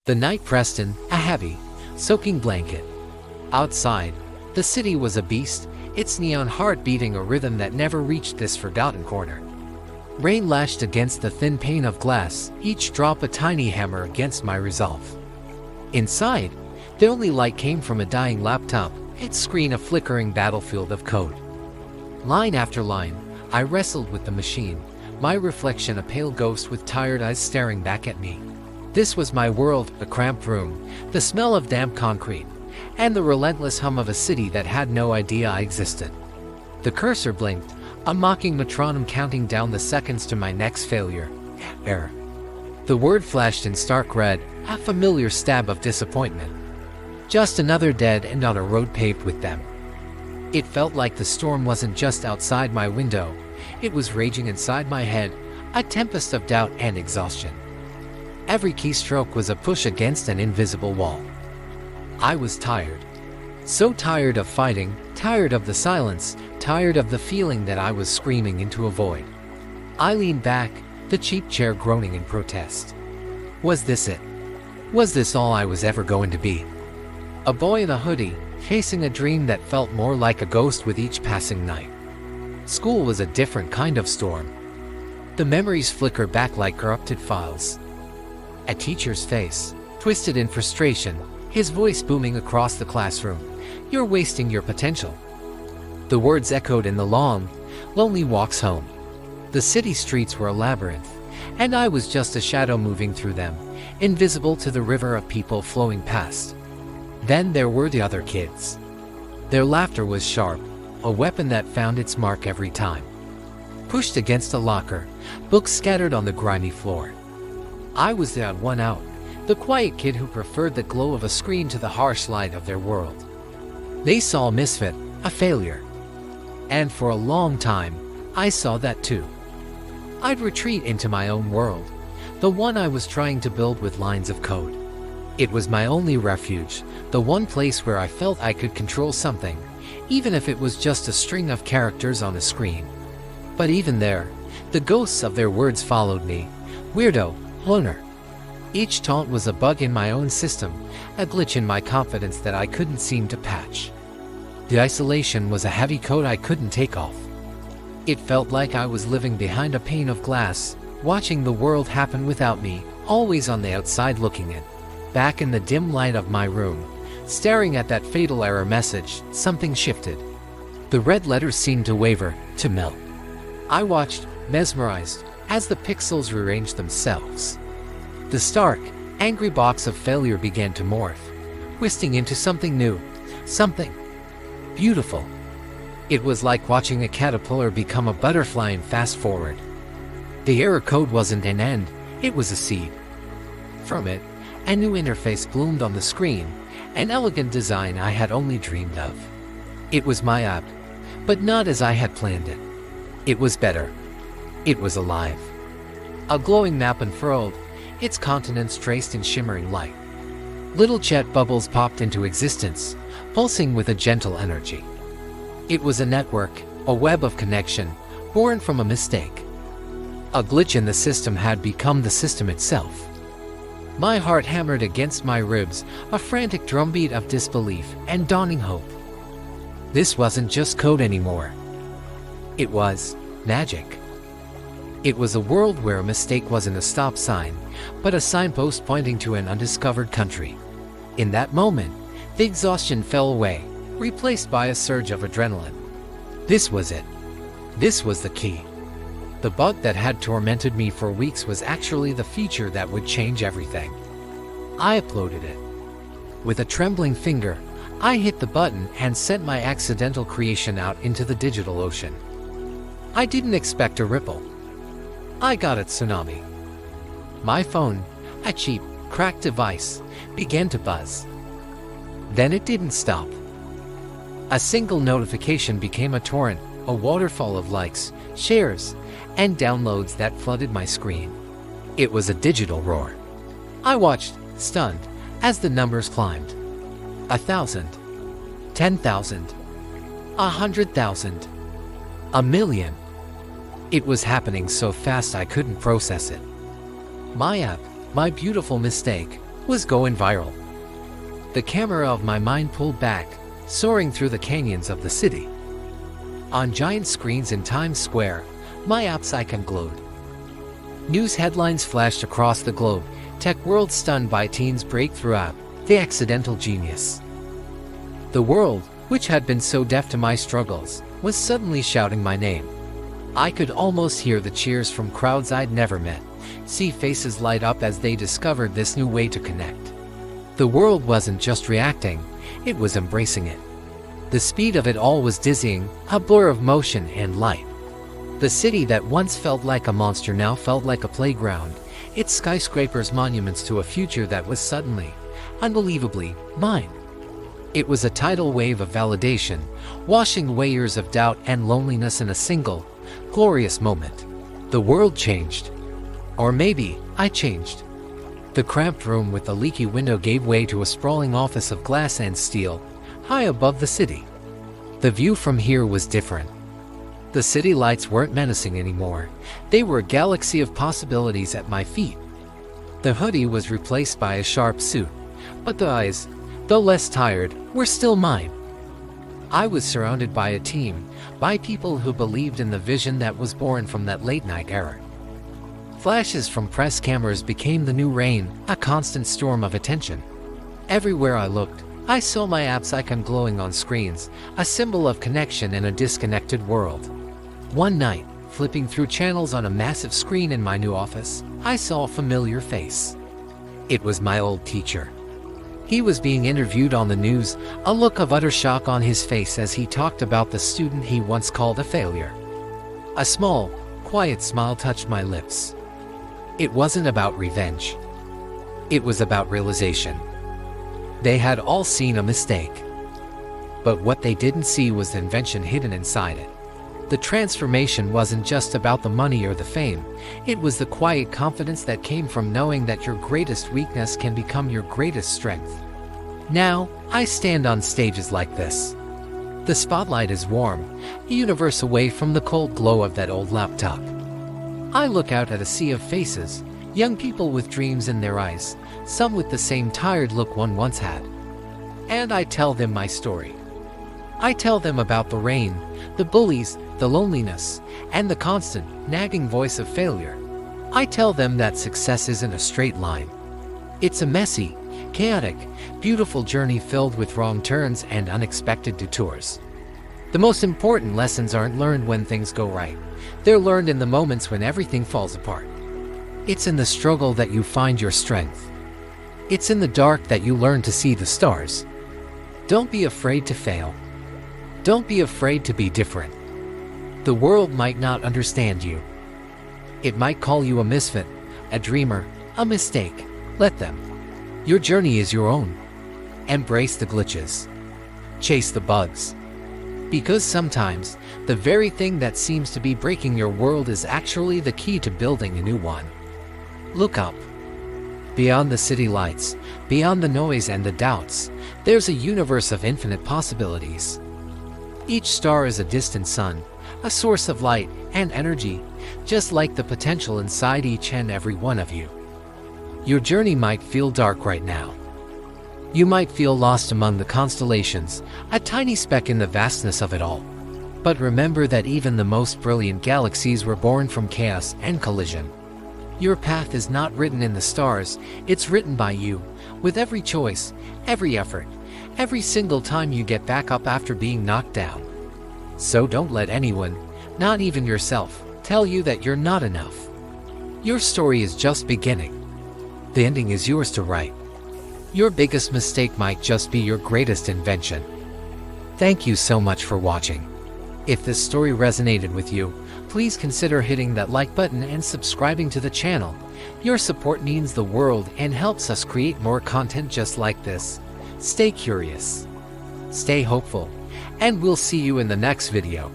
The night pressed in, a heavy, soaking blanket. Outside, the city was a beast, its neon heart beating a rhythm that never reached this forgotten corner. Rain lashed against the thin pane of glass, each drop a tiny hammer against my resolve. Inside, the only light came from a dying laptop, its screen a flickering battlefield of code. Line after line, I wrestled with the machine, my reflection a pale ghost with tired eyes staring back at me. This was my world, a cramped room, the smell of damp concrete, and the relentless hum of a city that had no idea I existed. The cursor blinked, a mocking metronome counting down the seconds to my next failure. Error. The word flashed in stark red, a familiar stab of disappointment. Just another dead end on a road paved with them. It felt like the storm wasn't just outside my window, it was raging inside my head, a tempest of doubt and exhaustion. Every keystroke was a push against an invisible wall. I was tired. So tired of fighting, tired of the silence, tired of the feeling that I was screaming into a void. I leaned back, the cheap chair groaning in protest. Was this it? Was this all I was ever going to be? A boy in a hoodie, chasing a dream that felt more like a ghost with each passing night. School was a different kind of storm. The memories flicker back like corrupted files. A teacher's face, twisted in frustration, his voice booming across the classroom. You're wasting your potential. The words echoed in the long, lonely walks home. The city streets were a labyrinth, and I was just a shadow moving through them, invisible to the river of people flowing past. Then there were the other kids. Their laughter was sharp, a weapon that found its mark every time. Pushed against a locker, books scattered on the grimy floor. I was the odd one out, the quiet kid who preferred the glow of a screen to the harsh light of their world. They saw a misfit, a failure. And for a long time, I saw that too. I'd retreat into my own world, the one I was trying to build with lines of code. It was my only refuge, the one place where I felt I could control something, even if it was just a string of characters on a screen. But even there, the ghosts of their words followed me. Weirdo, loner. Each taunt was a bug in my own system, a glitch in my confidence that I couldn't seem to patch. The isolation was a heavy coat I couldn't take off. It felt like I was living behind a pane of glass, watching the world happen without me, always on the outside looking in. Back in the dim light of my room, staring at that fatal error message, something shifted. The red letters seemed to waver, to melt. I watched, mesmerized, as the pixels rearranged themselves. The stark, angry box of failure began to morph, twisting into something new, something beautiful. It was like watching a caterpillar become a butterfly and fast forward. The error code wasn't an end, it was a seed. From it, a new interface bloomed on the screen, an elegant design I had only dreamed of. It was my app, but not as I had planned it. It was better. It was alive. A glowing map unfurled, its continents traced in shimmering light. Little jet bubbles popped into existence, pulsing with a gentle energy. It was a network, a web of connection, born from a mistake. A glitch in the system had become the system itself. My heart hammered against my ribs, a frantic drumbeat of disbelief and dawning hope. This wasn't just code anymore. It was magic. It was a world where a mistake wasn't a stop sign, but a signpost pointing to an undiscovered country. In that moment, the exhaustion fell away, replaced by a surge of adrenaline. This was it. This was the key. The bug that had tormented me for weeks was actually the feature that would change everything. I uploaded it. With a trembling finger, I hit the button and sent my accidental creation out into the digital ocean. I didn't expect a ripple. I got a tsunami. My phone, a cheap, cracked device, began to buzz. Then it didn't stop. A single notification became a torrent, a waterfall of likes, shares, and downloads that flooded my screen. It was a digital roar. I watched, stunned, as the numbers climbed. 1,000, 10,000, 100,000, a million. It was happening so fast I couldn't process it. My app, my beautiful mistake, was going viral. The camera of my mind pulled back, soaring through the canyons of the city. On giant screens in Times Square, my app's icon glowed. News headlines flashed across the globe. Tech world stunned by teens' breakthrough app, the accidental genius. The world, which had been so deaf to my struggles, was suddenly shouting my name. I could almost hear the cheers from crowds I'd never met, see faces light up as they discovered this new way to connect. The world wasn't just reacting, it was embracing it. The speed of it all was dizzying, a blur of motion and light. The city that once felt like a monster now felt like a playground, its skyscrapers monuments to a future that was suddenly, unbelievably, mine. It was a tidal wave of validation, washing away years of doubt and loneliness in a single, glorious moment. The world changed. Or maybe, I changed. The cramped room with the leaky window gave way to a sprawling office of glass and steel, high above the city. The view from here was different. The city lights weren't menacing anymore. They were a galaxy of possibilities at my feet. The hoodie was replaced by a sharp suit, but the eyes, though less tired, were still mine. I was surrounded by a team, by people who believed in the vision that was born from that late-night era. Flashes from press cameras became the new rain, a constant storm of attention. Everywhere I looked, I saw my app's icon glowing on screens, a symbol of connection in a disconnected world. One night, flipping through channels on a massive screen in my new office, I saw a familiar face. It was my old teacher. He was being interviewed on the news, a look of utter shock on his face as he talked about the student he once called a failure. A small, quiet smile touched my lips. It wasn't about revenge. It was about realization. They had all seen a mistake. But what they didn't see was the invention hidden inside it. The transformation wasn't just about the money or the fame. It was the quiet confidence that came from knowing that your greatest weakness can become your greatest strength. Now, I stand on stages like this. The spotlight is warm, a universe away from the cold glow of that old laptop. I look out at a sea of faces, young people with dreams in their eyes, some with the same tired look one once had. And I tell them my story. I tell them about the rain, the bullies, the loneliness, and the constant, nagging voice of failure. I tell them that success isn't a straight line. It's a messy, chaotic, beautiful journey filled with wrong turns and unexpected detours. The most important lessons aren't learned when things go right. They're learned in the moments when everything falls apart. It's in the struggle that you find your strength. It's in the dark that you learn to see the stars. Don't be afraid to fail. Don't be afraid to be different. The world might not understand you. It might call you a misfit, a dreamer, a mistake. Let them. Your journey is your own. Embrace the glitches. Chase the bugs. Because sometimes, the very thing that seems to be breaking your world is actually the key to building a new one. Look up. Beyond the city lights, beyond the noise and the doubts, there's a universe of infinite possibilities. Each star is a distant sun, a source of light and energy, just like the potential inside each and every one of you. Your journey might feel dark right now. You might feel lost among the constellations, a tiny speck in the vastness of it all. But remember that even the most brilliant galaxies were born from chaos and collision. Your path is not written in the stars, it's written by you, with every choice, every effort, every single time you get back up after being knocked down. So don't let anyone, not even yourself, tell you that you're not enough. Your story is just beginning. The ending is yours to write. Your biggest mistake might just be your greatest invention. Thank you so much for watching. If this story resonated with you, please consider hitting that like button and subscribing to the channel. Your support means the world and helps us create more content just like this. Stay curious, stay hopeful, and we'll see you in the next video.